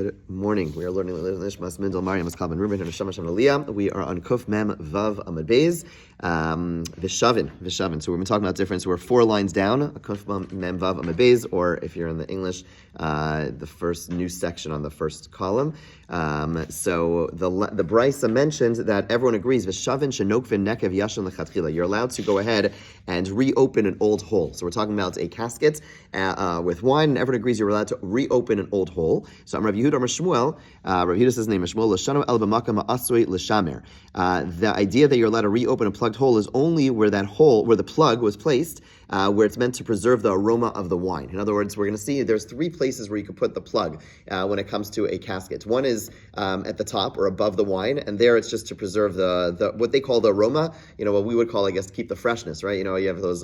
Good morning. We are learning Nishmas Mindel Mariam Maskav and Ruben and Hashem Aliyah. We are on Kuf Mem Vav Amud Beis Vishavin. So we've been talking about difference. We're 4 lines down. Kuf Mem Vav Amud Beis, or if you're in the English, the first new section on the first column. So the Brisa mentioned that everyone agrees Vishavin Shenokvin Nekev Yashin Lechatchila. You're allowed to go ahead and reopen an old hole. So we're talking about a casket with wine, and everyone agrees you're allowed to reopen an old hole. So I'm Rav Yehuda Amar Shmuel. Rav Yehuda says name is Shmuel. L'shanu el b'makam ha'asui l'shamer. The idea that you're allowed to reopen a plugged hole is only where that hole, where the plug was placed, where it's meant to preserve the aroma of the wine. In other words, we're going to see there's 3 places where you could put the plug when it comes to a casket. One is at the top or above the wine, and there it's just to preserve the what they call the aroma. You know, what we would call, I guess, to keep the freshness, right? You know, you have those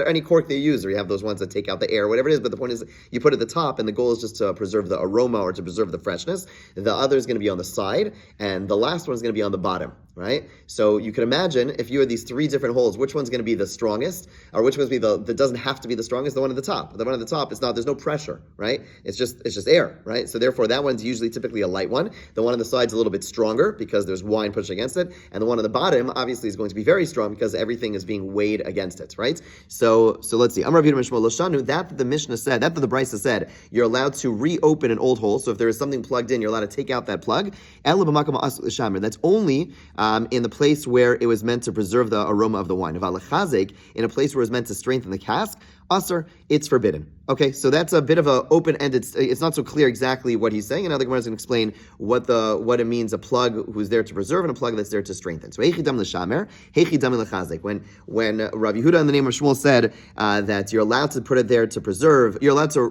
any cork they use, or you have those ones that take out the air, whatever it is. But the point is, you put it at the top, and the goal is just to preserve the aroma or to preserve the freshness. The other is going to be on the side, and the last one is going to be on the bottom, right? So you can imagine if you had these 3 different holes, which one's going to be the strongest, or which one's be that doesn't have to be the strongest? The one at the top. The one at the top is not. There's no pressure, right? It's just air, right? So therefore, that one's usually typically a light one. The one on the side's a little bit stronger because there's wine pushing against it, and the one on the bottom obviously is going to be very strong because everything is being weighed against it, right? So let's see. Amar Rav Yehuda Shmuel Loshanu. That the Mishnah said, that the Brisa said, you're allowed to reopen an old hole. So if there is something plugged in, you're allowed to take out that plug. That's only in the place where it was meant to preserve the aroma of the wine. In a place where it was meant to strengthen the cask, Asr, it's forbidden. Okay, so that's a bit of an open-ended. It's not so clear exactly what he's saying, and now the Gemara is going to explain what it means, a plug who's there to preserve and a plug that's there to strengthen. So heichidam l'shamer, heichidam l'chazek. When Rav Yehuda in the name of Shmuel said that you're allowed to put it there to preserve, you're allowed to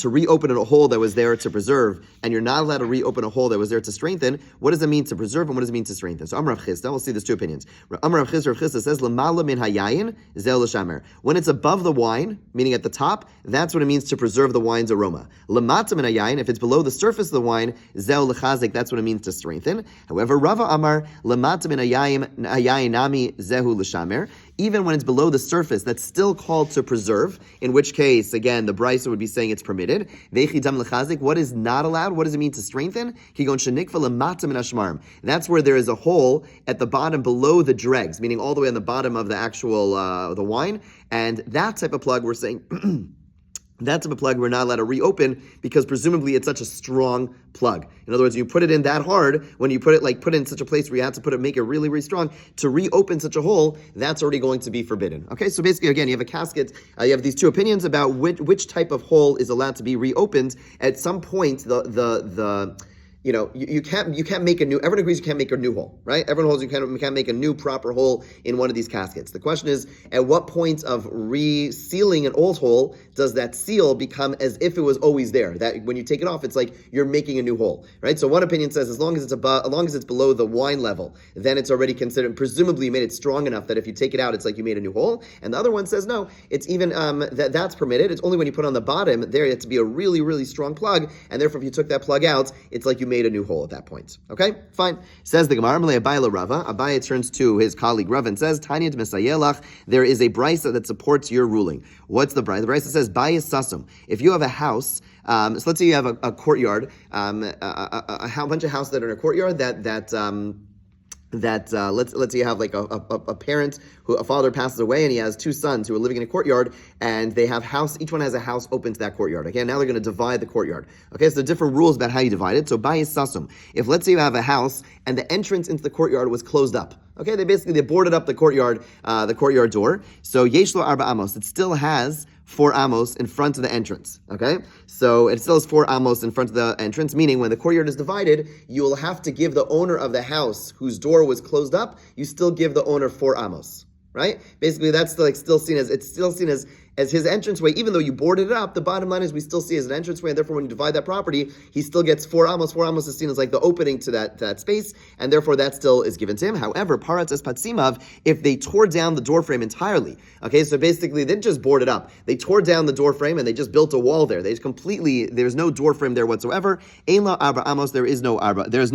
reopen a hole that was there to preserve, and you're not allowed to reopen a hole that was there to strengthen. What does it mean to preserve, and what does it mean to strengthen? So Amar Rav Chisda, we'll see there's 2 opinions. Amar Rav Chisda says, L'mala min hayayin zel l'shamer. When it's above the wine, meaning at the top, that's what it means to preserve the wine's aroma. L'mata min hayayin, if it's below the surface of the wine, zel l'chazek, that's what it means to strengthen. However, Rava Amar, L'mata min hayayin nami zehu l'shamer. Even when it's below the surface, that's still called to preserve, in which case, again, the Brisa would be saying it's permitted. What is not allowed? What does it mean to strengthen? That's where there is a hole at the bottom below the dregs, meaning all the way on the bottom of the actual the wine, and that type of plug we're saying that type of plug we're not allowed to reopen because presumably it's such a strong plug. In other words, you put it in that hard, when you put it in such a place where you have to make it really, really strong, to reopen such a hole, that's already going to be forbidden. Okay, so basically, again, you have a casket, you have these 2 opinions about which type of hole is allowed to be reopened. At some point, you can't make a new. Everyone agrees you can't make a new hole, right? Everyone holds you can't make a new proper hole in one of these caskets. The question is, at what point of resealing an old hole does that seal become as if it was always there? That when you take it off, it's like you're making a new hole, right? So one opinion says as long as it's below the wine level, then it's already considered. Presumably, you made it strong enough that if you take it out, it's like you made a new hole. And the other one says no, it's even that's permitted. It's only when you put it on the bottom there it has to be a really, really strong plug, and therefore if you took that plug out, it's like you made a new hole at that point. Okay, fine. Says the Gemara, Abaye Rava. Abaye turns to his colleague Rava and says, Tanya Mesayelach, there is a brisa that supports your ruling. What's the brisa? The brisa says, Bayis Sasum. If you have a house, so let's say you have a courtyard, a bunch of houses that are in a courtyard let's say you have like a parent a father passes away and he has 2 sons who are living in a courtyard, and they have each one has a house open to that courtyard. Okay, now they're going to divide the courtyard. Okay, so there are different rules about how you divide it. So bayis sasum, if let's say you have a house and the entrance into the courtyard was closed up. Okay, they boarded up the courtyard door. So yesh lo arba amos, it still has 4 amos in front of the entrance. Okay, so it still has 4 amos in front of the entrance, meaning when the courtyard is divided, you will have to give the owner of the house whose door was closed up, you still give the owner 4 amos. Right? Basically, that's still seen as his entranceway. Even though you boarded it up, the bottom line is we still see it as an entranceway, and therefore when you divide that property, he still gets 4 amos. 4 amos is seen as like the opening to that space, and therefore that still is given to him. However, paratz es patsimav, if they tore down the door frame entirely, okay, so basically they didn't just board it up, they tore down the door frame and they just built a wall there. There's no door frame there whatsoever. Ein la arba amos, there is no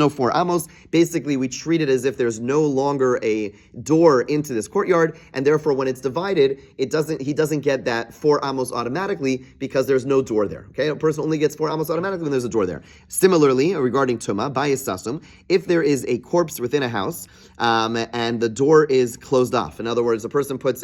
4 amos. Basically, we treat it as if there's no longer a door into this courtyard, and therefore when it's divided, he doesn't get that 4 amos automatically because there's no door there. Okay, a person only gets 4 amos automatically when there's a door there. Similarly, regarding tuma, bayis sasum, if there is a corpse within a house and the door is closed off, in other words, a person puts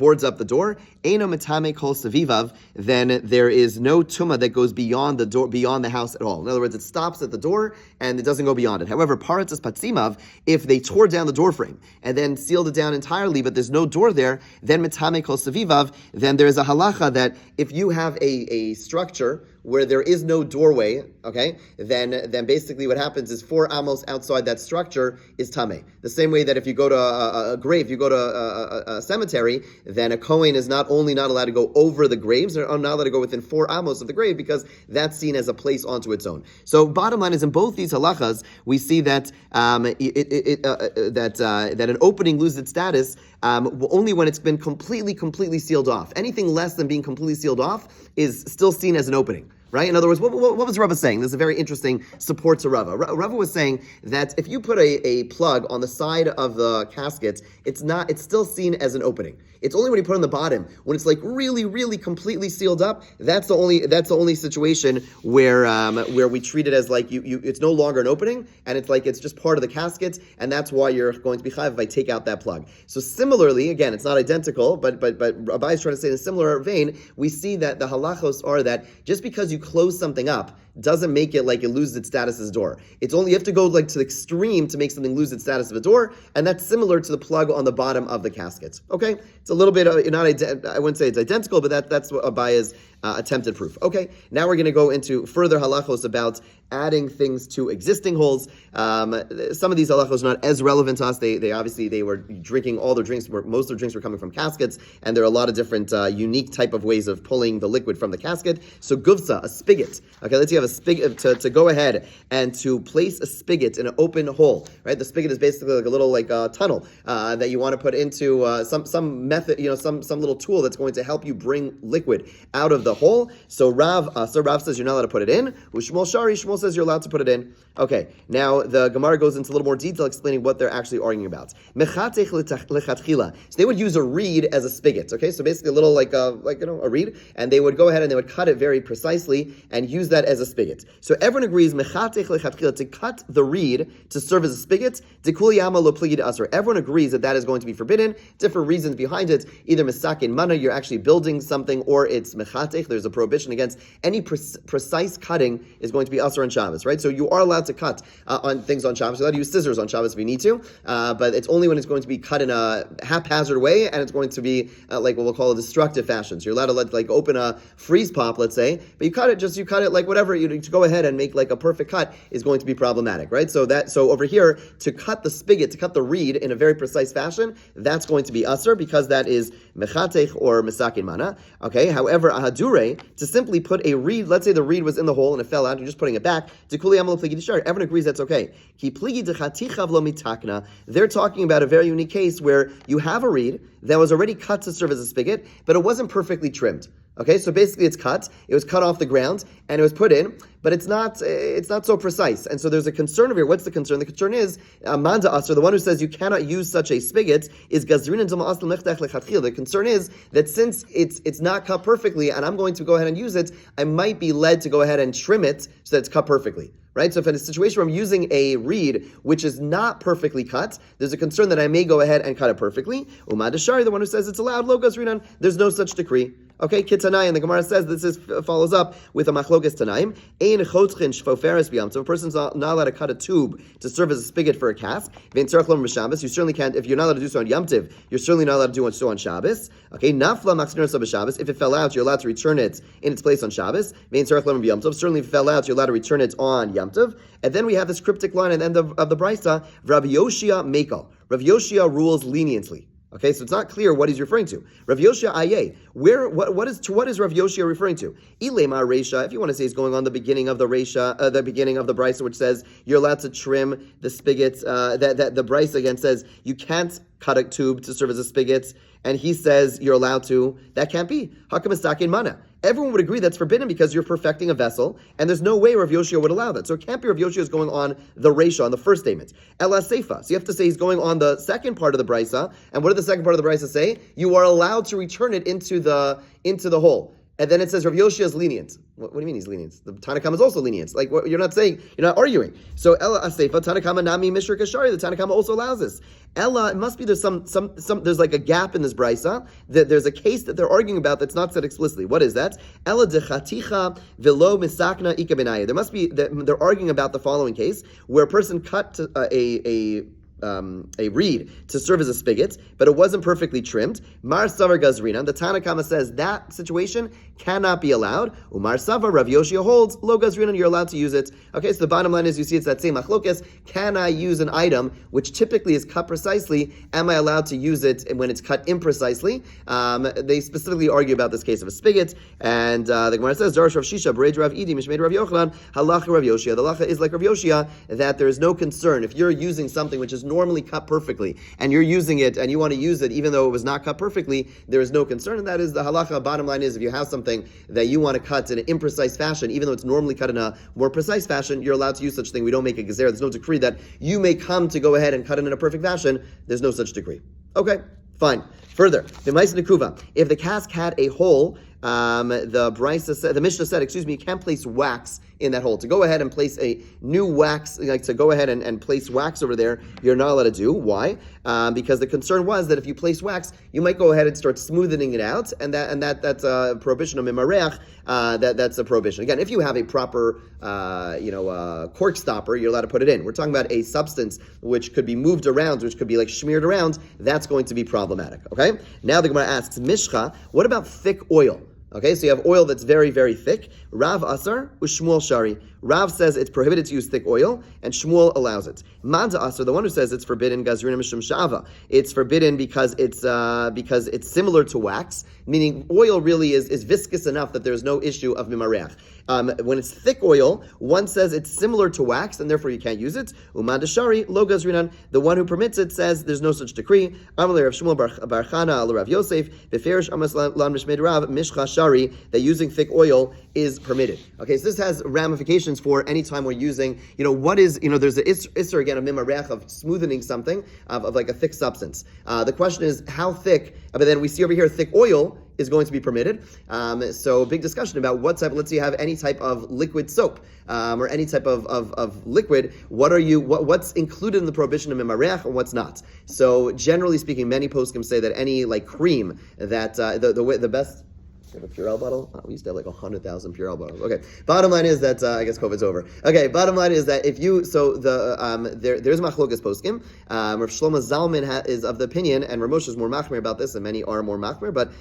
boards up the door, eino mitame kol savivav, then there is no tuma that goes beyond the door, beyond the house at all. In other words, it stops at the door and it doesn't go beyond it. However, paratzas patzimav, if they tore down the door frame and then sealed it down entirely, but there's no door there, then mitame kol savivav, then there's a halacha that if you have a structure where there is no doorway, okay, then basically what happens is 4 amos outside that structure is tameh. The same way that if you go to a grave, you go to a cemetery, then a kohen is not only not allowed to go over the graves, they're not allowed to go within 4 amos of the grave because that's seen as a place onto its own. So bottom line is, in both these halachas, we see that that an opening loses its status only when it's been completely sealed off. Anything less than being completely sealed off is still seen as an opening. Right? In other words, what was Rava saying? This is a very interesting support to Rava. Rava was saying that if you put a plug on the side of the casket, it's still seen as an opening. It's only when you put it on the bottom, when it's like really completely sealed up, that's the only situation where we treat it as like it's no longer an opening, and it's like it's just part of the casket, and that's why you're going to be chayav if I take out that plug. So similarly, again, it's not identical, but Rabbi is trying to say in a similar vein, we see that the halachos are that just because you close something up doesn't make it like it loses its status as a door. It's only, you have to go like to the extreme to make something lose its status of a door, and that's similar to the plug on the bottom of the casket. Okay, it's a little bit I wouldn't say it's identical, but that's what Abaya's attempted proof. Okay, now we're going to go into further halachos about adding things to existing holes. Some of these halachos are not as relevant to us. They obviously were drinking all their drinks. Most of their drinks were coming from caskets, and there are a lot of different unique type of ways of pulling the liquid from the casket. So guvsa, a spigot. Okay, let's say you have a spigot to go ahead and to place a spigot in an open hole. Right, the spigot is basically like a little tunnel that you want to put into some method, some little tool that's going to help you bring liquid out of the hole. So Rav says you're not allowed to put it in. Shmuel says you're allowed to put it in. Okay, now the Gemara goes into a little more detail explaining what they're actually arguing about. So they would use a reed as a spigot. Okay, so basically a little a reed, and they would go ahead and they would cut it very precisely and use that as a spigot. So everyone agrees to cut the reed to serve as a spigot. Everyone agrees that is going to be forbidden. Different reasons behind it. Either misakin mana, you're actually building something, or it's mechatech. There's a prohibition against any precise cutting is going to be asur on Shabbos, right? So you are allowed to cut on things on Shabbos. You're allowed to use scissors on Shabbos if you need to, but it's only when it's going to be cut in a haphazard way, and it's going to be like what we'll call a destructive fashion. So you're allowed to open a freeze pop, let's say, but you cut it like whatever. You to go ahead and make like a perfect cut is going to be problematic, right? So over here, to cut the spigot, to cut the reed in a very precise fashion, that's going to be asur because that is mechatech or misakin mana. Okay. However, ahadure, to simply put a reed, let's say the reed was in the hole and it fell out, you're just putting it back. Everyone agrees that's okay. They're talking about a very unique case where you have a reed that was already cut to serve as a spigot, but it wasn't perfectly trimmed. Okay, so basically it's cut. It was cut off the ground and it was put in, but it's not so precise. And so there's a concern over here. What's the concern? The concern is manda asur, the one who says you cannot use such a spigot, is gazrin and zoma asl mechtech lechatchil. The concern is that since it's not cut perfectly, and I'm going to go ahead and use it, I might be led to go ahead and trim it so that it's cut perfectly. Right? So if in a situation where I'm using a reed which is not perfectly cut, there's a concern that I may go ahead and cut it perfectly. Umad Ashari, the one who says it's allowed, lo gazrinan, there's no such decree. Okay, Kitanai, and the Gemara says follows up with a machlokas tanaim. Ein chotchin shfoferes b'yam. So if a person's not allowed to cut a tube to serve as a spigot for a cask, vein tzarach lom b'Shabbos, you certainly can't. If you're not allowed to do so on Yom Tiv, you're certainly not allowed to do so on Shabbos. Okay, nafla machzner so b'Shabbos. If it fell out, you're allowed to return it in its place on Shabbos. Vein tzarach lom b'Yom Tov. Certainly, if it fell out, you're allowed to return it on Yom Tov. And then we have this cryptic line at the end of the Brisa, Rabbi Yoshia Mekel. Rabbi Yoshia rules leniently. Okay, so it's not clear what he's referring to. Rav Yoshia Aye, what is Rav Yoshia referring to? Ilema Reisha, if you want to say he's going on the beginning of the Reisha, the beginning of the Brisa, which says you're allowed to trim the spigots. That the Brisa again says you can't cut a tube to serve as a spigot, and he says you're allowed to. That can't be. Hakam misakin mana. everyone would agree that's forbidden because you're perfecting a vessel, and there's no way Rav Yoshia would allow that. So it can't be Rav Yoshia is going on the Reisha, on the first statement. Ela Seifa. So you have to say he's going on the second part of the Brisa. And what did the second part of the Brisa say? You are allowed to return it into the hole. And then it says Rav Yoshia is lenient. What do you mean he's lenient? The Tanakama is also lenient. Like you're not saying, you're not arguing. So Ella Aseifa, Tanakama Nami Mishra Kashari, the Tanakama also allows this. Ella, it must be there's some there's like a gap in this brisa, that there's a case that they're arguing about that's not said explicitly. What is that? Ella de chaticha velo misakna ika benaya. There must be, they're arguing about the following case, where a person cut a reed to serve as a spigot, but it wasn't perfectly trimmed. Mar Savar Gazrina, the Tanakama says that situation cannot be allowed. Umar Savar, Rav Yoshia holds, Lo Gazrina, you're allowed to use it. Okay, so the bottom line is, you see it's that same machlokas. Can I use an item which typically is cut precisely? Am I allowed to use it when it's cut imprecisely? They specifically argue about this case of a spigot, and the Gemara says, Darash Rav Shisha, Berej Rav Idi, Mishmeid Rav Yochanan, Halacha Rav Yoshia. The halacha is like Rav Yoshia, that there is no concern if you're using something which is normally cut perfectly, and you're using it, and you want to use it even though it was not cut perfectly, there is no concern, and that is the halacha. Bottom line is, if you have something that you want to cut in an imprecise fashion, even though it's normally cut in a more precise fashion, you're allowed to use such thing. We don't make a gezer. There's no decree that you may come to go ahead and cut it in a perfect fashion. There's no such decree. Okay, fine. Further, if the cask had a hole, the Mishnah said, you can't place wax in that hole. To go ahead and place a new wax, like to go ahead and place wax over there, you're not allowed to do. Why? Because the concern was that if you place wax, you might go ahead and start smoothing it out, and that's a prohibition of mimareach. That's a prohibition. Again, if you have a proper, cork stopper, you're allowed to put it in. We're talking about a substance which could be moved around, which could be like smeared around. That's going to be problematic. Okay. Now the Gemara asks, Mishcha, what about thick oil? Okay, so you have oil that's very, very thick. Rav Asar, Shmuel Shari. Rav says it's prohibited to use thick oil, and Shmuel allows it. Madza Asar, the one who says it's forbidden, Gazrina Mishum Shava. It's forbidden because it's similar to wax, meaning oil really is viscous enough that there's no issue of mimareach. When it's thick oil, one says it's similar to wax, and therefore you can't use it. Umad Shari, Lo Gazrinan, the one who permits it says there's no such decree. Amalei Rav Shmuel Bar Chana al Rav Yosef, Beferish Amas Lam Mishmed Rav, Mishcha Shari, that using thick oil is permitted. Okay, so this has ramifications for any time we're using, what is, there's an isser again of mimareach, of smoothing something, of like a thick substance. The question is how thick, but then we see over here thick oil is going to be permitted. So big discussion about what type, let's say you have any type of liquid soap, or any type of liquid, what's included in the prohibition of mimareach and what's not. So generally speaking, many poskim say that any like cream that, the best, you have a Purell bottle? We used to have like 100,000 Purell bottles. Okay. Bottom line is that I guess COVID's over. Okay. Bottom line is that if you there's machlokas poskim. Rav Shlomo Zalman is of the opinion, and Rav Moshe is more machmir about this, and many are more machmir. But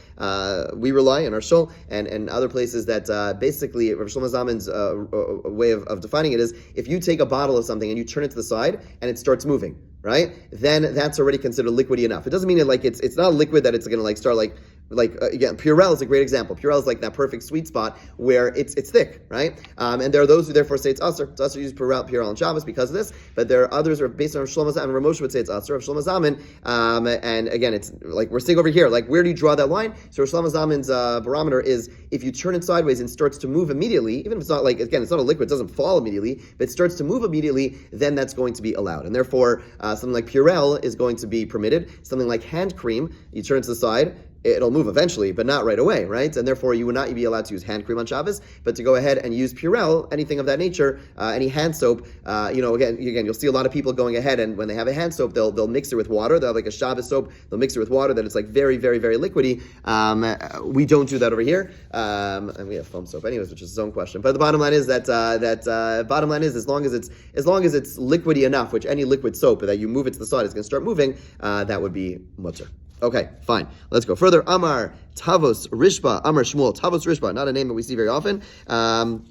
we rely on our shul and other places that basically Rav Shlomo Zalman's way of defining it is, if you take a bottle of something and you turn it to the side and it starts moving, right? Then that's already considered liquidy enough. It doesn't mean it's not a liquid that it's going to start again, Purell is a great example. Purell is like that perfect sweet spot where it's thick, right? And there are those who therefore say it's usher. It's usher to use Purell on Shabbos because of this, but there are others who are based on Rav Shlomo Zalman, and Rav Moshe would say it's usher, Rav Shlomo Zalman, and again, it's like we're seeing over here, like where do you draw that line? So Rav Shlomo Zalman's barometer is if you turn it sideways and starts to move immediately, even if it's not like, again, it's not a liquid, it doesn't fall immediately, but it starts to move immediately, then that's going to be allowed. And therefore, something like Purell is going to be permitted. Something like hand cream, you turn it to the side, it'll move eventually, but not right away, right? And therefore, you would not be allowed to use hand cream on Shabbos, but to go ahead and use Purell, anything of that nature, any hand soap, again, you'll see a lot of people going ahead, and when they have a hand soap, they'll mix it with water. They'll have like a Shabbos soap, they'll mix it with water, then it's like very, very, very liquidy. We don't do that over here, and we have foam soap anyways, which is its own question. But the bottom line is that bottom line is as long as it's liquidy enough, which any liquid soap that you move it to the side is going to start moving, that would be mutter. Okay, fine. Let's go further. Amar Tavos Rishba. Amar Shmuel Tavos Rishba. Not a name that we see very often. Some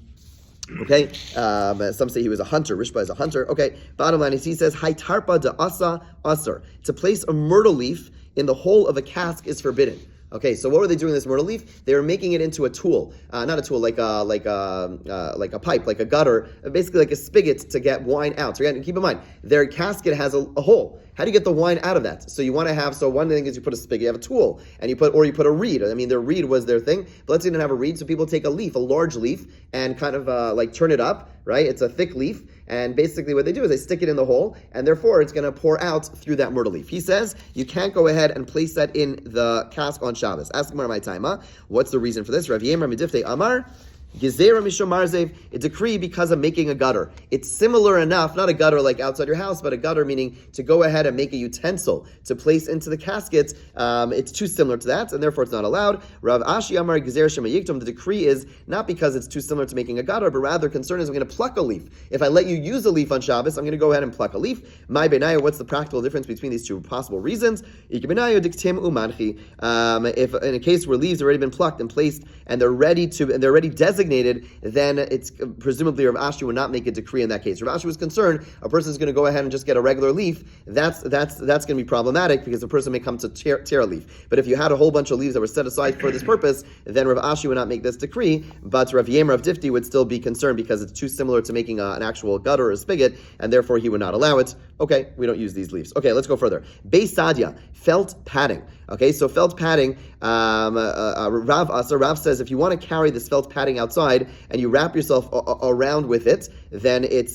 say he was a hunter. Rishba is a hunter. Okay. Bottom line is he says, "Hai tarpa de asa asar." To place a myrtle leaf in the hole of a cask is forbidden. Okay, so what were they doing with this myrtle leaf? They were making it into a tool, not a tool, like a pipe, like a gutter, basically like a spigot to get wine out. So again, keep in mind, their casket has a hole. How do you get the wine out of that? So you want to have, so one thing is you put a spigot, you have a tool, and you put a reed. I mean, their reed was their thing, but let's say you didn't have a reed, so people take a leaf, a large leaf, and kind of like turn it up, right? It's a thick leaf, and basically what they do is they stick it in the hole, and therefore it's going to pour out through that myrtle leaf. He says you can't go ahead and place that in the cask on Shabbos. Ask Gemara my time, huh? What's the reason for this? Rav Yemer Midifte Amar. Gezerah mishum marzev, a decree because of making a gutter. It's similar enough, not a gutter like outside your house, but a gutter meaning to go ahead and make a utensil to place into the caskets. It's too similar to that, and therefore it's not allowed. Rav Ashi Amar Gezerah Shema Yiktum, the decree is not because it's too similar to making a gutter, but rather concern is I'm going to pluck a leaf. If I let you use a leaf on Shabbos, I'm going to go ahead and pluck a leaf. My benaya, what's the practical difference between these two possible reasons? If in a case where leaves have already been plucked and placed and they're ready designated, then it's presumably Rav Ashi would not make a decree in that case. Rav Ashi was concerned a person is going to go ahead and just get a regular leaf. That's going to be problematic because the person may come to tear a leaf. But if you had a whole bunch of leaves that were set aside for this purpose, then Rav Ashi would not make this decree. But Rav Yemer of Difti would still be concerned because it's too similar to making an actual gutter or a spigot, and therefore he would not allow it. Okay, we don't use these leaves. Okay, let's go further. Beis Sadia, felt padding. Okay, so felt padding. Rav says if you want to carry this felt padding outside and you wrap yourself around with it, then it's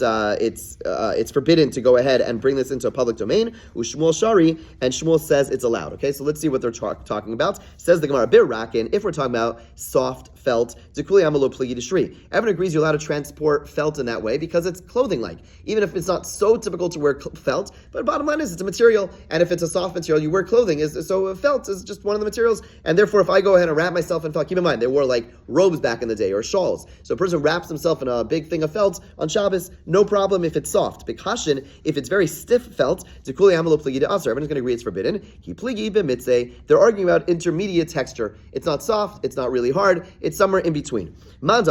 forbidden to go ahead and bring this into a public domain. Ushmuel Shari, and Shmuel says it's allowed. Okay, so let's see what they're talking about. Says the Gemara, Bir Rakin, if we're talking about soft felt, Dekuli Amalo Pligi Shri. Everyone agrees you're allowed to transport felt in that way because it's clothing-like. Even if it's not so typical to wear felt, but bottom line is it's a material, and if it's a soft material, you wear clothing. So felt is just one of the materials, and therefore if I go ahead and wrap myself in felt, keep in mind, they wore like robes back in the day, or shawls. So a person wraps himself in a big thing of felt on Shabbos, no problem if it's soft. Bekashin, if it's very stiff felt, Dekuli Amalo Pligi Aser, everyone's going to agree it's forbidden. Ki Pligi B'mitzeh, they're arguing about intermediate texture. It's not soft, it's not really hard, it's somewhere in between. Rav,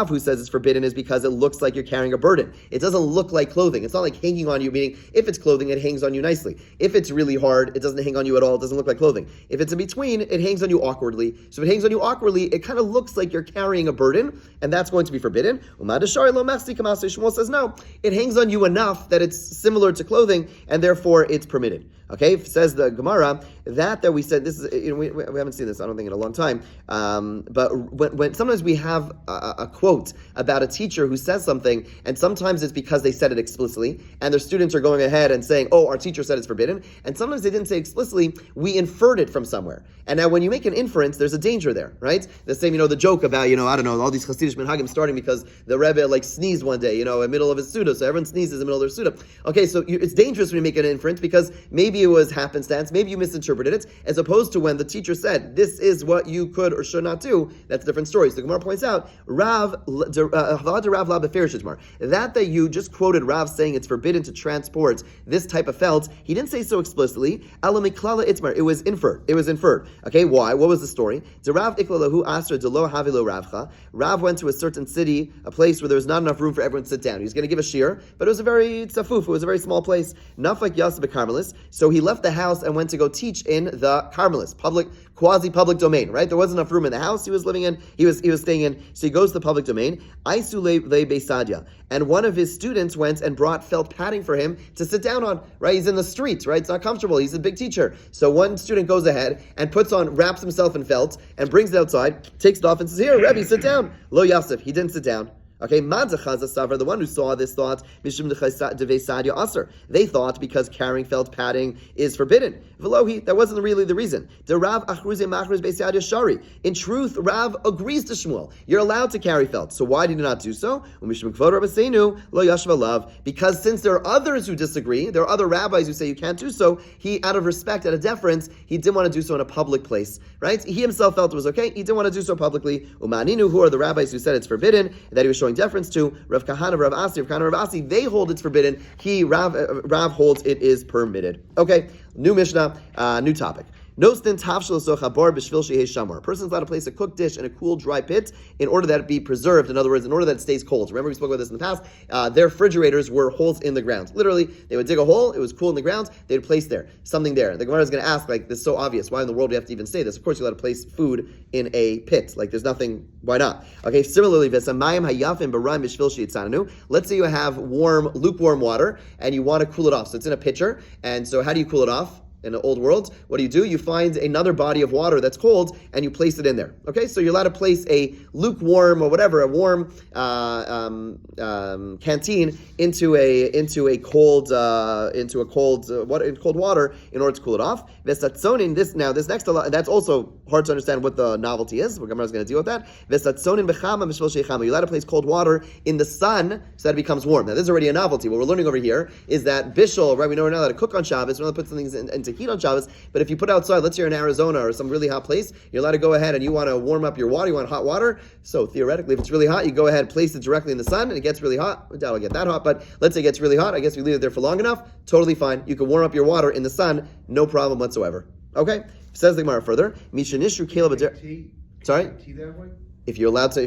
who says it's forbidden, is because it looks like you're carrying a burden. It doesn't look like clothing. It's not like hanging on you, meaning if it's clothing, it hangs on you nicely. If it's really hard, it doesn't hang on you at all. It doesn't look like clothing. If it's in between, it hangs on you awkwardly. So if it hangs on you awkwardly, it kind of looks like you're carrying a burden, and that's going to be forbidden. Shmuel says no. It hangs on you enough that it's similar to clothing, and therefore it's permitted. Okay, says the Gemara that we said this is we haven't seen this I don't think in a long time. But when sometimes we have a quote about a teacher who says something, and sometimes it's because they said it explicitly, and their students are going ahead and saying, "Oh, our teacher said it's forbidden," and sometimes they didn't say explicitly. We inferred it from somewhere, and now when you make an inference, there's a danger there, right? The same, the joke about I don't know all these Hasidic minhagim starting because the Rebbe sneezed one day, in the middle of his Suda, so everyone sneezes in the middle of their Suda. Okay, so it's dangerous when you make an inference because maybe it was happenstance, maybe you misinterpreted it, as opposed to when the teacher said, this is what you could or should not do, that's a different story. So the Gemara points out, that you just quoted Rav saying it's forbidden to transport this type of felt, he didn't say so explicitly, it was inferred. Okay, why? What was the story? Rav went to a certain city, a place where there was not enough room for everyone to sit down. He was going to give a shiur, but it was a very tzafuf, it was a very small place. So he left the house and went to go teach in the Carmelis, quasi-public domain, right? There wasn't enough room in the house he was living in, he was staying in, so he goes to the public domain. And one of his students went and brought felt padding for him to sit down on, right? He's in the street, right? It's not comfortable, he's a big teacher. So one student goes ahead and wraps himself in felt, and brings it outside, takes it off and says, here, Rebbe, sit down. Lo Yosef, he didn't sit down. Okay, the one who saw this thought, they thought because carrying felt padding is forbidden. That wasn't really the reason. In truth, Rav agrees to Shmuel. You're allowed to carry felt. So why did he not do so? Because since there are others who disagree, there are other rabbis who say you can't do so, he, out of respect, out of deference, he didn't want to do so in a public place. Right? He himself felt it was okay, he didn't want to do so publicly. Umaninu, who are the rabbis who said it's forbidden, that he was showing deference to, Rav Kahana, Rav Asi, they hold it's forbidden. Rav holds it is permitted. Okay, new Mishnah, new topic. No stint hafshel sochabar b'shvil shehei shamar. A person's allowed to place a cooked dish in a cool, dry pit in order that it be preserved. In other words, in order that it stays cold. Remember, we spoke about this in the past. Their refrigerators were holes in the ground. Literally, they would dig a hole. It was cool in the ground. They would place there something there. The Gemara is going to ask, like, this is so obvious. Why in the world do you have to even say this? Of course, you're allowed to place food in a pit. Like, there's nothing. Why not? Okay. Similarly, let's say you have lukewarm water and you want to cool it off. So it's in a pitcher. And so how do you cool it off? In the old world, what do? You find another body of water that's cold and you place it in there. Okay, so you're allowed to place a lukewarm or whatever, a warm canteen into cold water in order to cool it off. This next, that's also hard to understand what the novelty is. Gemara is going to deal with that. You're allowed to place cold water in the sun so that it becomes warm. Now this is already a novelty. What we're learning over here is that bishul, right? We know we're not allowed to cook on Shabbos. We're not allowed to put things into heat on Shabbos, but if you put outside, let's say you're in Arizona or some really hot place, you're allowed to go ahead and you want to warm up your water, you want hot water, so theoretically, if it's really hot, you go ahead and place it directly in the sun, and it gets really hot. I doubt it'll get that hot, but let's say it gets really hot, I guess we leave it there for long enough, totally fine. You can warm up your water in the sun, no problem whatsoever. Okay? Says the Gemara further, Mishanishu Caleb. Sorry? Tea that way? If you're allowed to,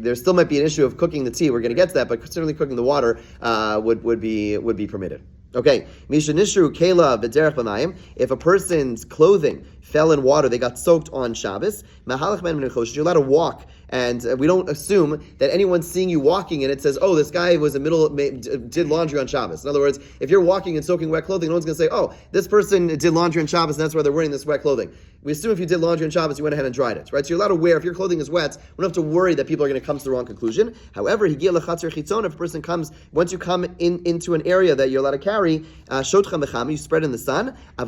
there still might be an issue of cooking the tea. We're going to get to that, but certainly cooking the water would be permitted. Okay, Mishanishru Kela B'derech B'mayim. If a person's clothing fell in water, they got soaked on Shabbos. Mahalach ben Menachoshes. You're allowed to walk, and we don't assume that anyone's seeing you walking and it says, "Oh, this guy was did laundry on Shabbos." In other words, if you're walking and soaking wet clothing, no one's going to say, "Oh, this person did laundry on Shabbos, and that's why they're wearing this wet clothing." We assume if you did laundry on Shabbos, you went ahead and dried it, right? So you're allowed to wear, if your clothing is wet, we don't have to worry that people are going to come to the wrong conclusion. However, if a person comes, once you come into an area that you're allowed to carry, you spread in the sun, but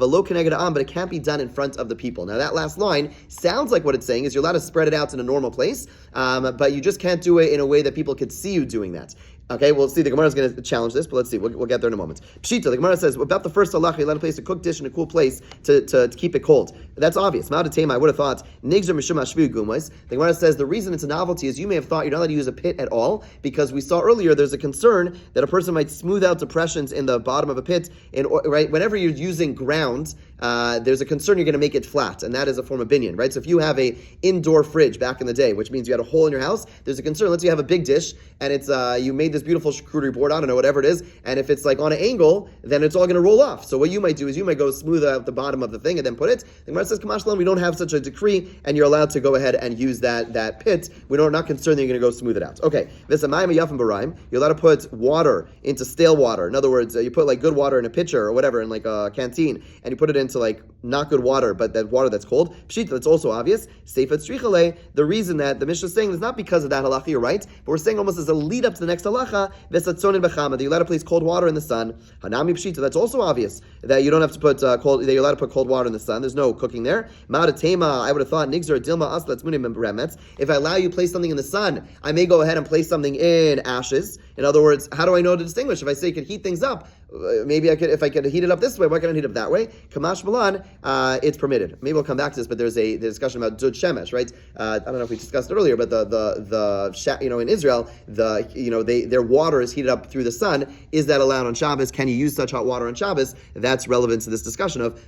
it can't be done in front of the people. Now that last line sounds like what it's saying is you're allowed to spread it out in a normal place, but you just can't do it in a way that people could see you doing that. Okay, we'll see. The Gemara is going to challenge this, but let's see. We'll get there in a moment. Pshita, the Gemara says, about the first halacha, you're allowed to place a cooked dish in a cool place to keep it cold. That's obvious. Ma'adatema, I would have thought, nigzer mishum hashviu gumas. The Gemara says the reason it's a novelty is you may have thought you're not allowed to use a pit at all, because we saw earlier there's a concern that a person might smooth out depressions in the bottom of a pit. Right, whenever you're using ground, there's a concern you're going to make it flat, and that is a form of binyan, right? So if you have a indoor fridge back in the day, which means you had a hole in your house, there's a concern. Let's say you have a big dish, and it's you made this beautiful charcuterie board, I don't know, whatever it is, and if it's like on an angle, then it's all going to roll off. So what you might do is you might go smooth out the bottom of the thing and then put it. The Gemara says, Kamash Shalom, we don't have such a decree, and you're allowed to go ahead and use that pit. We're not concerned that you're going to go smooth it out. Okay, you're allowed to put water into stale water. In other words, you put like good water in a pitcher or whatever, in like a canteen, and you put it into like not good water, but that water that's cold. Pshita, that's also obvious. Seifat strichale, the reason that the Mishnah is saying is not because of that halacha, you're right, but we're saying almost as a lead up to the next halacha, vesatzonin b'chama, that you're allowed to place cold water in the sun. Hanami pshita, that's also obvious, that you don't have to put that you're allowed to put cold water in the sun. There's no cooking there. Ma'adatema, I would have thought, nigzer dilma asla tzmunim remetz. If I allow you to place something in the sun, I may go ahead and place something in ashes. In other words, how do I know to distinguish? If I say you could heat things up, maybe I could, if I could heat it up this way, why can't I heat it up that way? Kamash Malan, it's permitted. Maybe we'll come back to this, but there's a discussion about Dud Shemesh, right? I don't know if we discussed it earlier, but in Israel, their water is heated up through the sun. Is that allowed on Shabbos? Can you use such hot water on Shabbos? That's relevant to this discussion of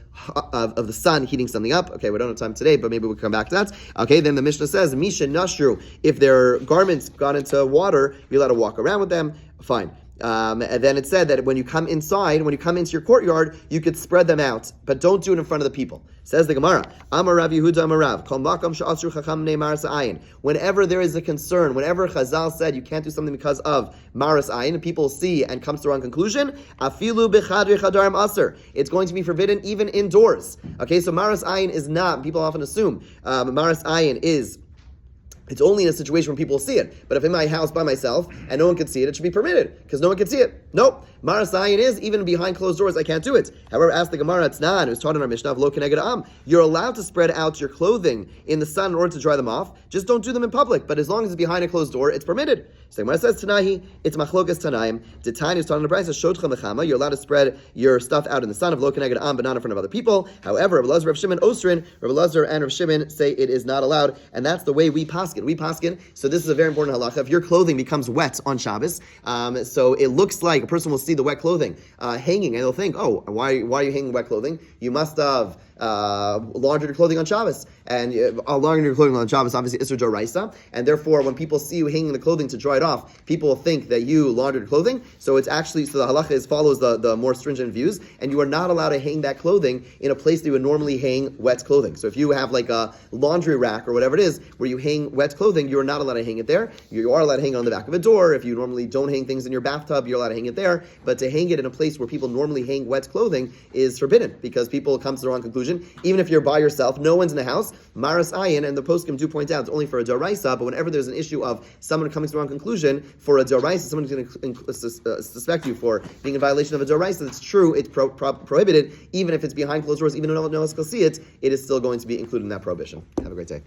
the sun heating something up. Okay, we don't have time today, but maybe we'll come back to that. Okay, then the Mishnah says, Misha Nashru, if their garments got into water, you're allowed to walk around with them. Fine. And then it said that when you come inside, when you come into your courtyard, you could spread them out, but don't do it in front of the people. Says the Gemara, Amar Rav Yehuda Amar Rav, Kol Makam She'asru Chacham Nei Maras Ayin. Whenever there is a concern, whenever Chazal said you can't do something because of Maras Ayin, and people see and comes to the wrong conclusion, Afilu B'chadri Chadarim Aser. It's going to be forbidden even indoors. Okay, so Maras Ayin is not, people often assume, Maras Ayin is, it's only in a situation when people see it. But if in my house by myself and no one can see it, it should be permitted because no one can see it. Nope. Maras Ayin is even behind closed doors. I can't do it. However, ask the Gemara. It's not. It was taught in our Mishnah of Lo Keneged Am. You're allowed to spread out your clothing in the sun in order to dry them off. Just don't do them in public. But as long as it's behind a closed door, it's permitted. So the Gemara says Tanahi. It's Machlokas Tanaim. The Tanya is taught in the Brayso Shotcha Mechama. You're allowed to spread your stuff out in the sun of Lo Keneged Am, but not in front of other people. However, Rabbi Lazar, Rav Shimon, Osrin, Rabbi Lazar and Rav Shimon say it is not allowed, and that's the way we paskin paskin? We paskin. So this is a very important halacha. If your clothing becomes wet on Shabbos, so it looks like a person will see the wet clothing hanging, and they'll think, oh, why are you hanging wet clothing? You must have laundered your clothing on Shabbos, and laundering your clothing on Shabbos obviously is Doraisa, and therefore when people see you hanging the clothing to dry it off, people will think that you laundered your clothing. So it's actually, so the halacha follows the more stringent views, and you are not allowed to hang that clothing in a place that you would normally hang wet clothing. So if you have like a laundry rack or whatever it is where you hang wet clothing, you are not allowed to hang it there. You are allowed to hang it on the back of a door. If you normally don't hang things in your bathtub, you're allowed to hang it there. But to hang it in a place where people normally hang wet clothing is forbidden, because people come to the wrong conclusion. Even if you're by yourself, no one's in the house, maras ayin, and the poskim do point out it's only for a doraisa, but whenever there's an issue of someone coming to the wrong conclusion, for a doraisa, someone's going to suspect you for being in violation of a doraisa, it's true, it's prohibited, even if it's behind closed doors, even though no one else can see it, it is still going to be included in that prohibition. Have a great day.